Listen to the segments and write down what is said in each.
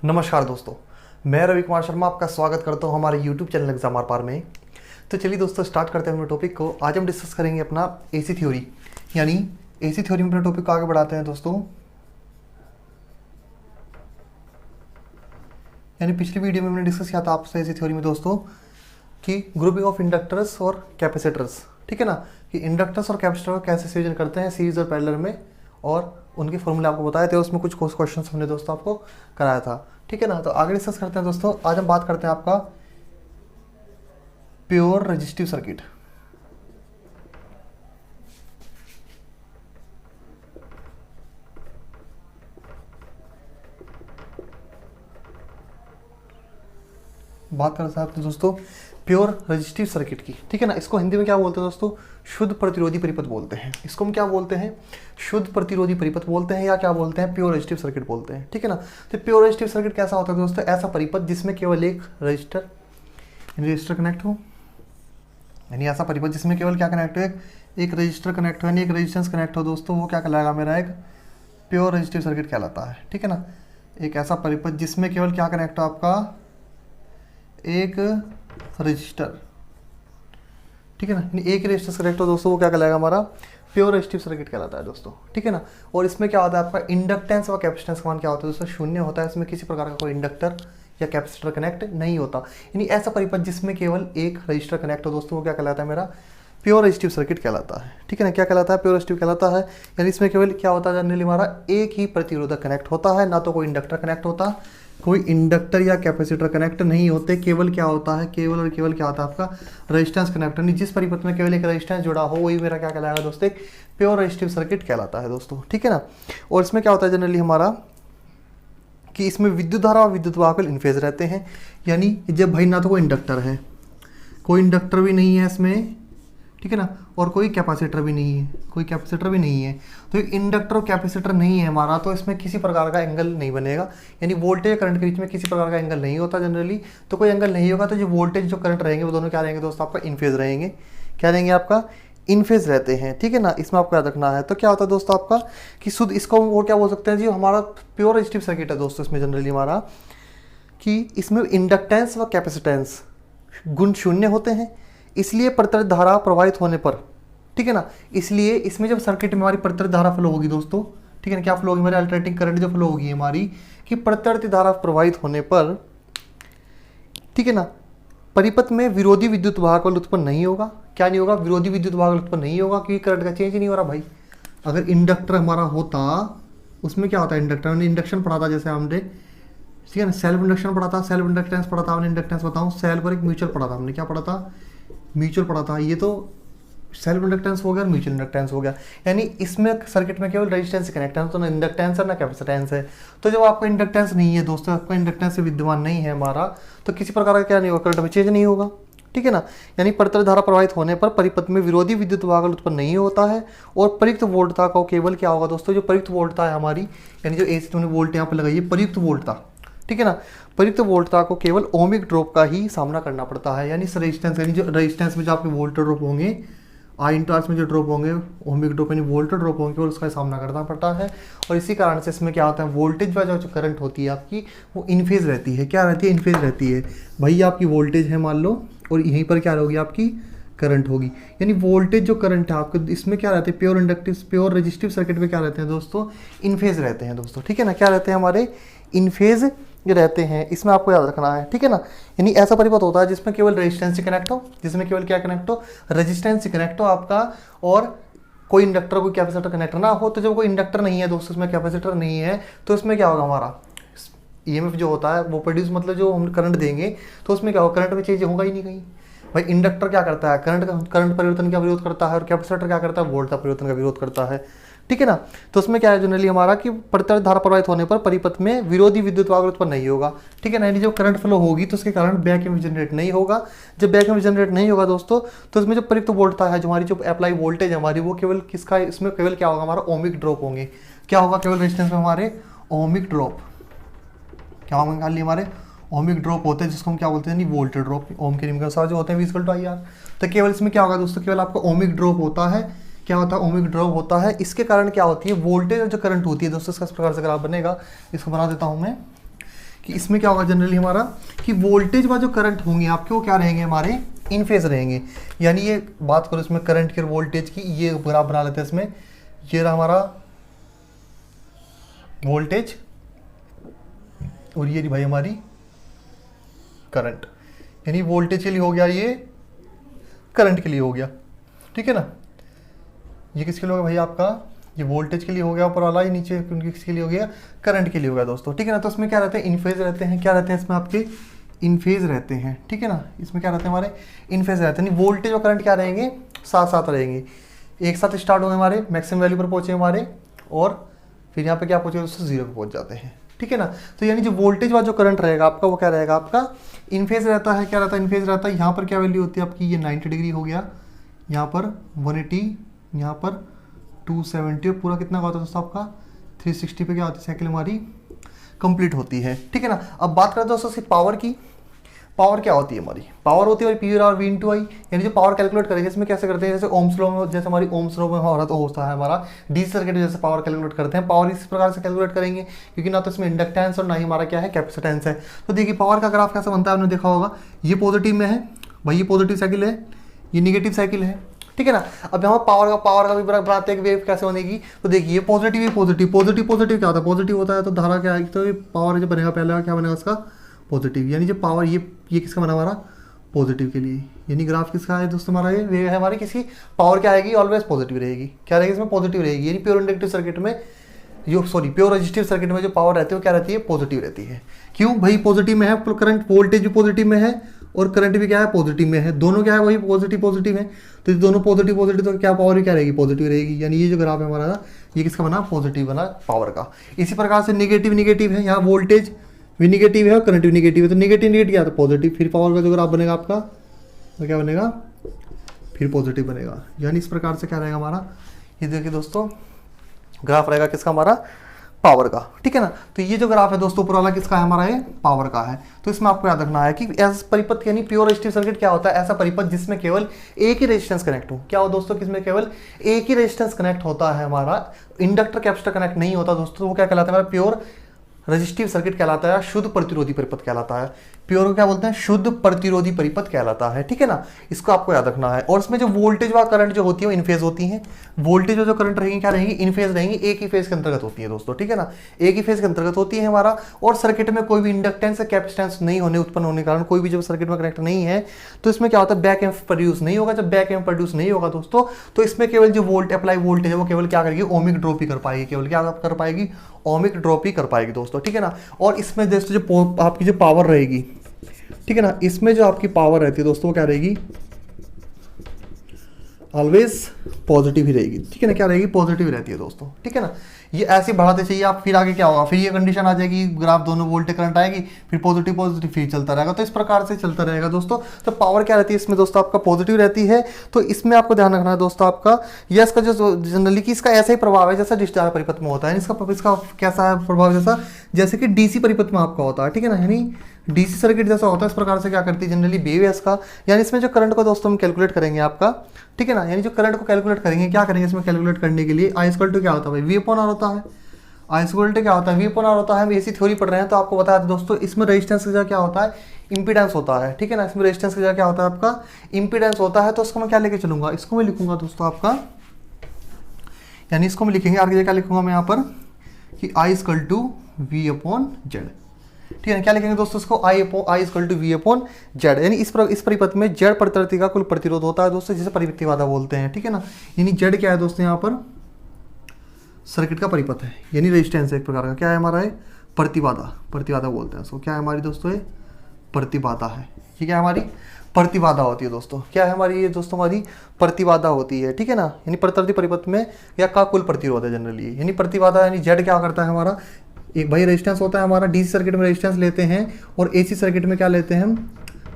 नमस्कार दोस्तों, मैं रवि कुमार शर्मा आपका स्वागत करता हूं हमारे YouTube चैनल एग्जाम आर पार में। तो चलिए दोस्तों स्टार्ट करते हैं अपने टॉपिक को। आज हम डिस्कस करेंगे अपना एसी थ्योरी, यानी एसी थ्योरी में अपने टॉपिक को आगे बढ़ाते हैं दोस्तों। यानी पिछली वीडियो में हमने डिस्कस किया था आपसे एसी थ्योरी में दोस्तों कि ग्रुपिंग ऑफ इंडक्टर्स और कैपेसिटर्स, ठीक है ना, कि इंडक्टर्स और कैपेसिटर को कैसे संयोजन करते हैं सीरीज और पैरेलल में, और उनके फॉर्मूले आपको बताए थे। उसमें कुछ क्वेश्चन हमने दोस्तों आपको कराया था, ठीक है ना। तो आगे डिस्कस करते हैं दोस्तों। आज हम बात करते हैं आपका प्योर रेजिस्टिव सर्किट। बात करते हैं दोस्तों प्योर रेजिस्टिव सर्किट की, ठीक है ना। इसको हिंदी में क्या बोलते हैं दोस्तों? शुद्ध प्रतिरोधी परिपथ बोलते हैं। इसको हम क्या बोलते हैं? शुद्ध प्रतिरोधी परिपथ बोलते हैं, या क्या बोलते हैं? प्योर रेजिस्टिव सर्किट बोलते हैं, ठीक है ना। तो प्योर रेजिस्टिव सर्किट कैसा होता है दोस्तों? ऐसा परिपथ जिसमें केवल एक रजिस्टर कनेक्ट हो, यानी ऐसा परिपथ जिसमें केवल क्या कनेक्ट हो? एक रजिस्टर कनेक्ट हो, यानी एक रेजिस्टेंस कनेक्ट हो दोस्तों, वो क्या कहलाएगा? मेरा एक प्योर रेजिस्टिव सर्किट कहलाता है, ठीक है ना। एक ऐसा परिपथ जिसमें केवल क्या कनेक्ट हो? आपका एक रजिस्टर, ठीक है ना, एक रजिस्टर कनेक्ट हो दोस्तों, वो क्या कहलाएगा? हमारा प्योर रेजिस्टिव सर्किट कहलाता है दोस्तों, ठीक है ना। और इसमें क्या होता है? आपका इंडक्टेंस और कैपेसिटेंस का मान क्या होता है दोस्तों? शून्य होता है। इसमें किसी प्रकार का कोई इंडक्टर या कैपेसिटर कनेक्ट नहीं होता। यानी ऐसा परिपथ जिसमें केवल एक रजिस्टर कनेक्ट हो दोस्तों, वो क्या कहलाता है? मेरा प्योर रेजिस्टिव सर्किट कहलाता है, ठीक है ना। क्या कहलाता है? प्योर रेजिस्टिव कहलाता है। यानी इसमें केवल क्या होता है? जनरली हमारा एक ही प्रतिरोधक कनेक्ट होता है, ना तो कोई इंडक्टर कनेक्ट होता, कोई इंडक्टर या कैपेसिटर कनेक्ट नहीं होते। केवल क्या होता है? केवल और केवल क्या होता है? आपका रेजिस्टेंस कनेक्ट। यानी जिस परिपथ में केवल एक रेजिस्टेंस जुड़ा हो, वही मेरा क्या कहलाएगा दोस्तों? एक प्योर रेजिस्टिव सर्किट कहलाता है दोस्तों, ठीक है ना। और इसमें क्या होता है जनरली हमारा कि इसमें विद्युत धारा और विद्युत वाहक इन फेज रहते हैं। यानी जब भाई ना तो कोई इंडक्टर है, कोई इंडक्टर भी नहीं है इसमें, ठीक है ना, और कोई कैपेसिटर भी नहीं है, कोई कैपेसिटर भी नहीं है। तो इंडक्टर और कैपेसिटर नहीं है हमारा, तो इसमें किसी प्रकार का एंगल नहीं बनेगा। यानी वोल्टेज और करंट के बीच में किसी प्रकार का एंगल नहीं होता जनरली। तो कोई एंगल नहीं होगा, तो जो वोल्टेज जो करंट रहेंगे वो दोनों क्या रहेंगे दोस्तों? आपका इन फेज रहेंगे। क्या रहेंगे? आपका इन फेज रहते हैं, ठीक है ना। इसमें आपको याद रखना है। तो क्या होता है दोस्तों आपका कि शुद्ध, इसको हम और क्या बोल सकते हैं जी? हमारा प्योर रेजिस्टिव सर्किट है दोस्तों। इसमें जनरली हमारा कि इसमें इंडक्टेंस व कैपेसिटेंस गुण शून्य होते हैं, इसलिए प्रतिरोध धारा प्रवाहित होने पर, ठीक है ना, इसलिए इसमें जब सर्किट में हमारी प्रतिरोध धारा फ्लो होगी दोस्तों, ठीक है ना, क्या फ्लो होगी? हमारी अल्टरनेटिंग करंट जो फ्लो होगी हमारी, कि प्रतिरोध धारा प्रवाहित होने पर, ठीक है ना, परिपथ में विरोधी विद्युत वाहक बल उत्पन्न नहीं होगा। क्या नहीं होगा? विरोधी विद्युत वाहक बल उत्पन्न नहीं होगा, क्योंकि करंट का चेंज नहीं हो रहा भाई। अगर इंडक्टर हमारा होता, उसमें क्या होता है? इंडक्टर में इंडक्शन पढ़ा था जैसे हमने, ठीक है ना, सेल्फ इंडक्शन पढ़ा था, सेल्फ इंडक्टेंस पढ़ा था हमने। इंडक्टेंस बताऊं, सेल्फ और एक म्यूचुअल पढ़ा था हमने। क्या पढ़ा था? म्यूचुअल पढ़ा था। ये तो सेल्फ इंडक्टेंस हो गया और म्यूचुअल इंडक्टेंस हो गया। यानी इसमें सर्किट में केवल रेजिस्टेंस से कनेक्ट है, तो ना इंडक्टेंस है ना कैपेसिटेंस है। तो जब आपका इंडक्टेंस नहीं है दोस्तों, आपका इंडक्टेंस से विद्यमान नहीं है हमारा, तो किसी प्रकार का क्या नहीं होगा? करंट में चेंज नहीं होगा, ठीक है ना। यानी प्रतिरोध धारा प्रवाहित होने पर परिपथ में विरोधी विद्युत वाहक उत्पन्न नहीं होता है, और प्रयुक्त वोल्टता का केवल क्या होगा दोस्तों? जो प्रयुक्त वोल्टता है हमारी, यानी जो एसी तुमने वोल्ट यहाँ पर लगाई है, प्रयुक्त वोल्टता, ठीक है ना, प्रयुक्त वोल्टता को केवल ओमिक ड्रॉप का ही सामना करना पड़ता है। यानी रेजिस्टेंस, यानी जो रेजिस्टेंस में जो आपके वोल्टेज ड्रॉप होंगे, आई इंटू आर में जो ड्रॉप होंगे, ओमिक ड्रॉप यानी वोल्टेज ड्रॉप होंगे, और उसका सामना करना पड़ता है। और इसी कारण से इसमें क्या होता है? वोल्टेज व जो करंट होती है आपकी, वो इन फेज रहती है। क्या रहती है? इन फेज रहती है। भैया आपकी वोल्टेज है मान लो, और यहीं पर क्या होगी? आपकी करंट होगी। यानी वोल्टेज जो करंट है आपको, इसमें क्या रहते हैं? Pure inductive, pure resistive circuit में क्या रहते हैं दोस्तों? इन फेज रहते हैं दोस्तों, ठीक है ना। क्या रहते हैं? हमारे इन फेज रहते हैं। इसमें आपको याद रखना है, ठीक है ना। यानी ऐसा परिपथ होता है जिसमें केवल रेजिस्टेंस से कनेक्ट हो, जिसमें केवल क्या कनेक्ट हो? रेजिस्टेंस से कनेक्ट हो आपका, और कोई इंडक्टर कोई कैपेसिटर कनेक्ट ना हो। तो जब कोई इंडक्टर नहीं है दोस्तों, इसमें कैपेसिटर नहीं है, तो इसमें क्या होगा? हमारा ईएमएफ जो होता है वो प्रोड्यूस, मतलब जो हम करंट देंगे, तो उसमें क्या होगा? करंट में चेंज होगा ही नहीं कहीं। भाई इंडक्टर क्या करता है? करंट परिवर्तन का विरोध करता है, और कैपेसिटर क्या करता है? वोल्टेज परिवर्तन का विरोध करता है, ठीक है ना। तो उसमें क्या है जनरली हमारा कि प्रतिरोध धारा प्रवाहित होने पर परिपथ में विरोधी विद्युत वाहक उत्पन्न नहीं होगा, ठीक है ना। यानी जब करंट फ्लो होगी तो उसके कारण बैक ईएमएफ जनरेट नहीं होगा। जब बैक ईएमएफ जनरेट नहीं होगा दोस्तों, तो इसमें जो प्रयुक्त वोल्टता है, जो हमारी जो अप्लाई वोल्टेज है हमारी, वो केवल किसका? इसमें केवल क्या होगा? हमारा ओमिक ड्रॉप होंगे। क्या होगा? केवल रेजिस्टेंस में हमारे ओमिक ड्रॉप, क्या होंगे? खाली हमारे ओमिक ड्रॉप होते हैं, जिसको हम क्या बोलते हैं? नहीं, वोल्टेज ड्रॉप। ओम के नियम के अनुसार जो होते हैं V=IR। तो केवल इसमें क्या होगा दोस्तों? केवल आपका ओमिक ड्रॉप होता है। क्या होता है? ओमिक ड्रॉप होता है। इसके कारण क्या होती है? वोल्टेज और जो करंट होती है दोस्तों, इसका इस प्रकार से ग्राफ बनेगा। इसको बना देता हूं मैं। कि इसमें क्या होगा जनरली हमारा कि वोल्टेज व जो करंट होंगे आपके वो क्या रहेंगे, हमारे इन फेज रहेंगे। यानी ये बात करो इसमें करंट की और वोल्टेज की, ये ग्राफ बना लेते हैं इसमें। ये रहा हमारा वोल्टेज और ये रही भाई हमारी करंट। यानी वोल्टेज के लिए हो गया, ये करंट के लिए हो गया, ठीक है ना। ये किसके लिए होगा भाई आपका, ये वोल्टेज के लिए हो गया ऊपर वाला, ये नीचे किसके लिए हो गया, करंट के लिए हो गया दोस्तों, ठीक है ना। तो इसमें क्या रहते हैं, इन फेज रहते हैं। क्या रहते हैं इसमें आपके, इन फेज रहते हैं, ठीक है ना। इसमें क्या रहते हैं हमारे, इन फेज रहते हैं। वोल्टेज और करंट क्या रहेंगे, साथ साथ रहेंगे, एक साथ स्टार्ट होंगे हमारे, मैक्सिमम वैल्यू पर पहुंचे हमारे, और फिर यहाँ पे क्या पहुंचे दोस्तों, जीरो पे पहुंच जाते हैं, ठीक है ना। तो यानी जो वोल्टेज वाला जो करंट रहेगा आपका वो क्या रहेगा आपका, इन फेज रहता है। क्या रहता है, इन फेज रहता है। यहाँ पर क्या वैल्यू होती है आपकी, ये 90 डिग्री हो गया, यहाँ पर 180, यहाँ पर 270, पूरा कितना का होता है दोस्तों आपका 360 पे क्या होती है साइकिल हमारी कंप्लीट होती है, ठीक है ना। अब बात करें दोस्तों सिर्फ पावर की। पावर क्या होती है हमारी, पावर होती है पी और वी इंटू आई। यानी जो पावर कैलकुलेट करेंगे इसमें कैसे करते हैं, जैसे ओम्स लॉ में, जैसे हमारी ओम्स लॉ में हमारा तो होता है हमारा डीसी सर्किट में जैसे पावर कैलकुलेट करते हैं, पावर इस प्रकार से कैलकुलेट करेंगे, क्योंकि ना तो इसमें इंडक्टेंस और ना ही हमारा क्या है कैपेसिटेंस है। तो देखिए पावर का ग्राफ कैसे बनता है, आपने देखा होगा, ये पॉजिटिव में है भाई, ये पॉजिटिव साइकिल है, ये निगेटिव साइकिल है, ठीक है ना। अब यहाँ पावर का भी बनाते हैं कि वेव कैसे बनेगी। तो देखिए पॉजिटिव ही पॉजिटिव, पॉजिटिव पॉजिटिव क्या होता है, पॉजिटिव होता है तो धारा क्या है, तो पावर जो बनेगा पहले क्या बनेगा उसका पॉजिटिव। यानी जो पावर ये किसका बना हमारा, पॉजिटिव के लिए। यानी ग्राफ किसका है दोस्तों हमारा, ये वेव है हमारी किसी, पावर क्या आएगी, ऑलवेज पॉजिटिव रहेगी। क्या रहेगी इसमें, पॉजिटिव रहेगी। यानी प्योर इंडक्टिव सर्किट में प्योर रेजिस्टिव सर्किट में जो पावर रहती है वो क्या रहती है, पॉजिटिव रहती है। क्यों भाई, पॉजिटिव में है करंट, वोल्टेज भी पॉजिटिव में है और करंट भी क्या है, पॉजिटिव में है, दोनों क्या है वही पॉजिटिव है। तो दोनों पॉजिटिव तो क्या पावर भी क्या रहेगी, पॉजिटिव रहेगी। यानी ये जो ग्राफ है हमारा ना, ये किसका बना, पॉजिटिव बना पावर का। इसी प्रकार से निगेटिव है, यहाँ वोल्टेज भी निगेटिव है और करंट भी निगेटिव है, तो निगेटिव क्या तो पॉजिटिव, फिर पावर का जो ग्राफ बनेगा आपका तो क्या बनेगा, फिर पॉजिटिव बनेगा। यानी इस प्रकार से क्या रहेगा हमारा, ये देखिए दोस्तों ग्राफ रहेगा किसका, हमारा पावर का, ठीक है ना। तो ये जो ग्राफ है दोस्तों ऊपर वाला किसका है, हमारा ये पावर का है। तो इसमें आपको याद रखना है कि ऐसा परिपथ यानी प्योर रेजिस्टिव सर्किट क्या होता है, ऐसा परिपथ जिसमें केवल एक ही रेजिस्टेंस कनेक्ट हो। क्या हो दोस्तों, किसमें केवल एक ही रेजिस्टेंस कनेक्ट होता है हमारा, इंडक्टर कैपेसिटर कनेक्ट नहीं होता दोस्तों, वो क्या कहलाता है हमारा प्योर रेजिस्टिव सर्किट कहलाता है, शुद्ध प्रतिरोधी परिपथ कहलाता है। प्योर को क्या बोलते हैं, शुद्ध प्रतिरोधी परिपथ कहलाता है, ठीक है ना। इसको आपको याद रखना है। और इसमें जो वोल्टेज व करंट जो होती है वो इन फेज होती है, वोल्टेज और जो करंट रहेंगी क्या रहेंगी, इन फेज रहेंगी, एक ही फेज के अंतर्गत होती है दोस्तों, ठीक है ना, एक ही फेज के अंतर्गत होती है हमारा। और सर्किट में कोई भी इंडक्टेंस या कैपेसिटेंस नहीं होने उत्पन्न होने के कारण कोई भी जब सर्किट में कनेक्ट नहीं है तो इसमें क्या होता है, बैक एम्प प्रोड्यूस नहीं होगा। जब बैक एम्प प्रोड्यूस नहीं होगा दोस्तों तो इसमें केवल जो अप्लाई वोल्टेज है वो केवल क्या करेगी, ओमिक ड्रॉप ही कर पाएगी, केवल क्या कर पाएगी, ओमिक ड्रॉप ही कर पाएगी दोस्तों, ठीक है ना। और इसमें दोस्तों जो आपकी जो पावर रहेगी, ठीक है ना, इसमें जो आपकी पावर रहती है दोस्तों वो क्या रहेगी, ऑलवेज पॉजिटिव ही रहेगी, ठीक है ना। क्या रहेगी, पॉजिटिव रहती है दोस्तों, ठीक है ना। ये ऐसे बढ़ाते चाहिए आप, फिर आगे क्या होगा, फिर ये कंडीशन आ जाएगी, ग्राफ दोनों वोल्टेज करंट आएगी, फिर पॉजिटिव फिर चलता रहेगा। तो इस प्रकार से चलता रहेगा दोस्तों। तो पावर क्या रहती है इसमें दोस्तों, आपका पॉजिटिव रहती है। तो इसमें आपको ध्यान रखना है दोस्तों आपका, ये इसका जो जनरली कि इसका ऐसा ही प्रभाव है जैसा डिस्चार्ज परिपथ में होता है। इसका कैसा है प्रभाव, जैसे कि डीसी परिपथ में आपका होता है, ठीक है ना। यानी डीसी सर्किट जैसा होता है, इस प्रकार से क्या करती है जनरली वेव है इसका। यानी इसमें जो करंट को दोस्तों हम कैलकुलेट करेंगे आपका, ठीक है ना। यानी जो करंट को कैलकुलेट करेंगे, क्या करेंगे इसमें कैलकुलेट करने के लिए, आई इक्वल टू क्या होता है भाई, वी अपॉन आर होता है। आई इक्वल टू क्या होता है, वी अपॉन आर होता है। हम ऐसी थ्योरी पढ़ रहे हैं तो आपको बताया था दोस्तों, इसमें रेजिस्टेंस की जगह क्या होता है, इंपीडेंस होता है, ठीक है ना। इसमें रेजिस्टेंस की जगह क्या होता है आपका, इंपीडेंस होता है। तो इसको मैं क्या लेके चलूंगा, इसको मैं लिखूंगा दोस्तों आपका, यानी इसको मैं लिखेंगे आगे क्या लिखूंगा मैं यहाँ पर कि I equal to V upon Z, ठीक है ना। क्या लिखेंगे दोस्तों इसको, I equal to V upon Z. यानी इस परिपथ में जेड प्रतिरोधी का कुल प्रतिरोध होता है दोस्तों, जिसे परिपथी बाधा बोलते हैं, ठीक है ना। यानी जेड क्या है दोस्तों, यहाँ पर सर्किट का परिपथ है, यानी रेजिस्टेंस है एक प्रकार का। क्या है हमारा है, प्रतिबाधा बोलते हैं इसको। क्या है हमारी दोस्तों, ये प्रतिबाधा है। ये क्या है हमारी प्रतिबाधा होती है दोस्तों। क्या है हमारी ये दोस्तों, हमारी प्रतिबाधा होती है, ठीक है ना। यानी प्रतिरोधी परिपथ में या का कुल प्रतिरोध है जनरली। यानी प्रतिबाधा यानी जेड क्या करता है हमारा, एक भाई रेजिस्टेंस होता है हमारा, डीसी सर्किट में रेजिस्टेंस लेते हैं और एसी सर्किट में क्या लेते हैं हम,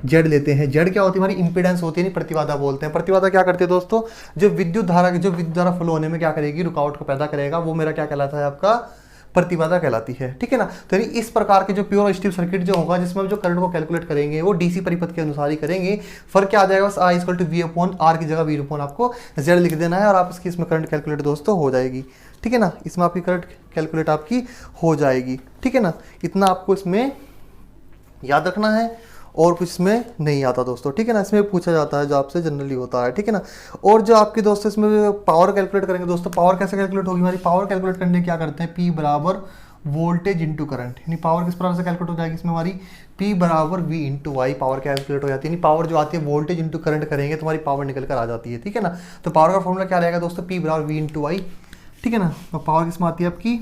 जेड लेते हैं। जेड क्या होती है हमारी, इंपीडेंस होती है, नहीं प्रतिबाधा बोलते हैं। प्रतिबाधा क्या करती है दोस्तों, जो विद्युत धारा फ्लो होने में क्या करेगी, रुकावट को पैदा करेगा, वो मेरा क्या कहलाता है आपका, प्रतिबाधा कहलाती है, ठीक है ना। तो यानी इस प्रकार के जो प्योर रेजिस्टिव सर्किट जो होगा, जिसमें हम जो करंट को कैलकुलेट करेंगे वो डीसी परिपथ के अनुसार ही करेंगे। फर्क क्या आ जाएगा, बस I equal to V upon R की जगह वी अपॉन आपको जेड लिख देना है और आप इसकी इसमें करंट कैलकुलेट दोस्तों हो जाएगी, ठीक है ना। इसमें आपकी करंट कैलकुलेट आपकी हो जाएगी, ठीक है ना। इतना आपको इसमें याद रखना है, और कुछ इसमें नहीं आता दोस्तों, ठीक है ना। इसमें पूछा जाता है जो आपसे जनरली होता है, ठीक है ना। और जो आपकी दोस्तों इसमें पावर कैलकुलेट करेंगे दोस्तों, पावर कैसे कैलकुलेट होगी हमारी, पावर कैलकुलेट करने क्या करते हैं, P बराबर वोल्टेज इंटू करंट, यानी पावर किस प्रकार से कैलकुलेट हो जाएगी इसमें हमारी, P बराबर V into Y power calculate हो जाती है, यानी पावर जो आती है वोल्टेज इंटू करंट करेंगे तो हमारी पावर निकल कर आ जाती है, ठीक है ना। तो पावर का फॉर्मूला क्या रहेगा दोस्तों, P बराबर V इंटू वाई, ठीक है ना। तो पावर किस में आती है आपकी,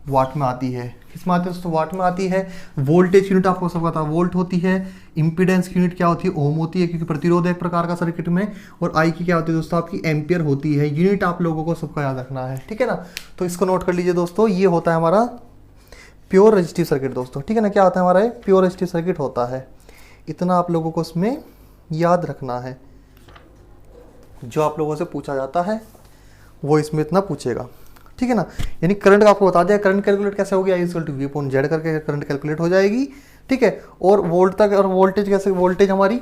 वाट में आती है, किस में आती है दोस्तों, वाट में आती है। वोल्टेज यूनिट आपको सब पता वोल्ट होती है, इंपीडेंस की यूनिट क्या होती है, ओम होती है, क्योंकि प्रतिरोध एक प्रकार का सर्किट में, और आई की क्या होती है दोस्तों आपकी, एम्पियर होती है। यूनिट आप लोगों को सबका याद रखना है, ठीक है ना। तो इसको नोट कर लीजिए दोस्तों, ये होता है हमारा प्योर रेजिस्टिव सर्किट दोस्तों, ठीक है ना। क्या होता है हमारा, प्योर रेजिस्टिव सर्किट होता है। इतना आप लोगों को इसमें याद रखना है, जो आप लोगों से पूछा जाता है वो इसमें इतना पूछेगा, ठीक है ना। यानी करंट का आपको बता दिया, करंट कैलकुलेट कैसे होगी, I equal to V upon Z करके करंट कैलकुलेट हो जाएगी, ठीक है। और वोल्ट तक, और वोल्टेज कैसे, वोल्टेज हमारी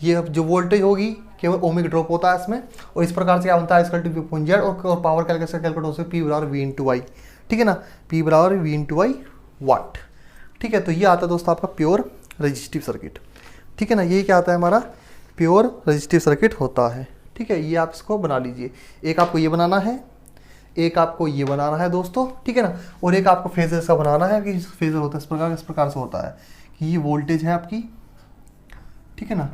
ये जो वोल्टेज होगी केवल ओमिक ड्रॉप होता है इसमें, और इस प्रकार से क्या बनता है, equal to V upon Z, और पावर कैलकुलेट कैलकुलेट हो सकती है पी बराबर वी इंटू वाई, ठीक है ना, पी बराबर वी इंटू वाई वाट, ठीक है। तो ये आता है दोस्तों आपका प्योर रेजिस्टिव सर्किट, ठीक है ना। ये क्या आता है हमारा प्योर रेजिस्टिव सर्किट होता है, ठीक है। ये आप इसको बना लीजिए, एक आपको ये बनाना है, एक आपको ये बनाना है दोस्तों, ठीक है ना। और एक आपको फेजर का बनाना है, कि फेजर होता है इस प्रकार से होता है कि ये वोल्टेज है आपकी, ठीक है ना,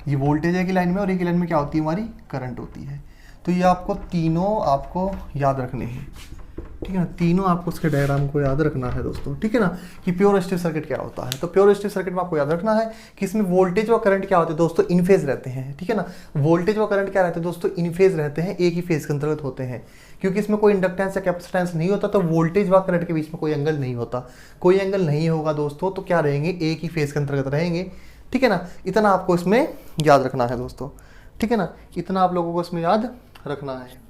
ये वोल्टेज है की लाइन में, और एक लाइन में क्या होती है हमारी, करंट होती है। तो ये आपको तीनों आपको याद रखने हैं, ठीक है ना। तीनों आपको उसके डायग्राम को याद रखना है दोस्तों, ठीक है ना, कि प्योर रेजिस्टिव सर्किट क्या होता है। तो प्योर रेजिस्टिव सर्किट में आपको याद रखना है कि इसमें वोल्टेज व करंट क्या होते हैं दोस्तों, इन फेज रहते हैं, ठीक है ना। वोल्टेज व करंट क्या रहते हैं दोस्तों, इन फेज रहते हैं, एक ही फेज के अंतर्गत होते हैं, क्योंकि इसमें कोई इंडक्टेंस या कैपेसिटेंस नहीं होता, तो वोल्टेज व करंट के बीच में कोई एंगल नहीं होता, कोई एंगल नहीं होगा दोस्तों, तो क्या रहेंगे, एक ही फेज के अंतर्गत रहेंगे, ठीक है ना। इतना आपको इसमें याद रखना है दोस्तों, ठीक है ना। इतना आप लोगों को इसमें याद रखना है,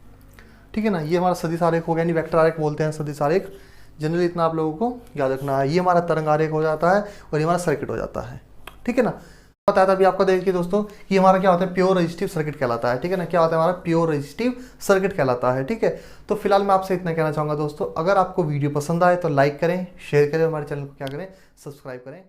ठीक है ना। ये हमारा सदिश आरेख हो गया, यानी वेक्टर आरेख बोलते हैं सदिश आरेख, जनरली इतना आप लोगों को याद रखना है। ये हमारा तरंग आरेख हो जाता है, और ये हमारा सर्किट हो जाता है, ठीक है ना। बताया था अभी आपको, देखिए दोस्तों, कि हमारा क्या होता है, प्योर रेजिस्टिव सर्किट कहलाता है, ठीक है ना। क्या होता है हमारा, प्योर रेजिस्टिव सर्किट कहलाता है, ठीक है। तो फिलहाल मैं आपसे इतना कहना चाहूँगा दोस्तों, अगर आपको वीडियो पसंद आए तो लाइक करें, शेयर करें, हमारे चैनल को क्या करें, सब्सक्राइब करें।